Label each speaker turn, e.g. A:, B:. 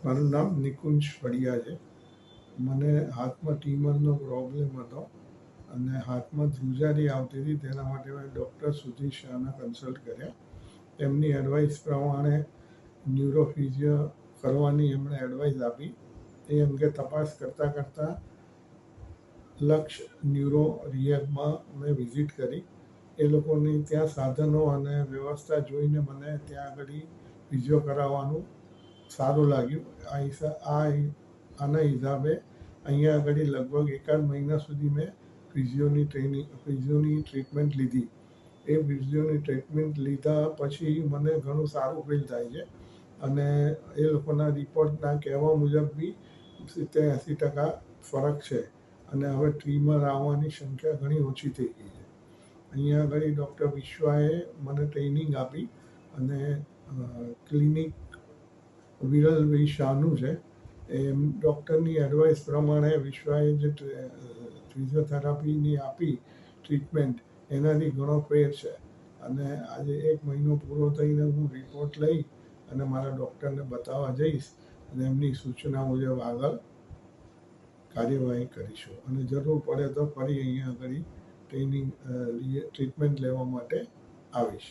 A: મારું નામ નિકુંજ ફળિયા છે. મને હાથમાં ટ્યુમરનો પ્રોબ્લેમ હતો અને હાથમાં ધ્રુજારી આવતી હતી. તેના માટે મેં ડૉક્ટર સુધીર શાહને કન્સલ્ટ કર્યા. તેમની એડવાઇસ પ્રમાણે ન્યુરોફિઝિયો કરવાની એમણે એડવાઇસ આપી. એ અંગે તપાસ કરતાં લક્ષ ન્યુરો રિહેબમાં મેં વિઝિટ કરી. એ લોકોની ત્યાં સાધનો અને વ્યવસ્થા જોઈને મને ત્યાં આગળ ફિઝિયો કરાવવાનું સારું લાગ્યું. આના હિસાબે અહીંયા આગળ લગભગ એકાદ મહિના સુધી મેં ફિઝિયોની ટ્રીટમેન્ટ લીધી. એ ફિઝિયોની ટ્રીટમેન્ટ લીધા પછી મને ઘણું સારું ફીલ થાય છે અને એ લોકોના રિપોર્ટના કહેવા મુજબ બી 70-80% ફરક છે અને હવે ટ્યુમર આવવાની સંખ્યા ઘણી ઓછી થઈ ગઈ છે. અહીંયા આગળ ડૉક્ટર વિશ્વાએ મને ટ્રેનિંગ આપી અને ક્લિનિક વિરલભાઈ શાહનું છે. એ ડૉક્ટરની એડવાઇસ પ્રમાણે વિશ્વાએ જે ફિઝિયોથેરાપીની આપી ટ્રીટમેન્ટ, એનાથી ઘણો ફેર છે અને આજે 1 મહિનો પૂરો થઈને હું રિપોર્ટ લઈ અને મારા ડૉક્ટરને બતાવવા જઈશ અને એમની સૂચના મુજબ આગળ કાર્યવાહી કરીશું અને જરૂર પડે તો ફરી અહીંયા આગળ ટ્રીટમેન્ટ લેવા માટે આવીશ.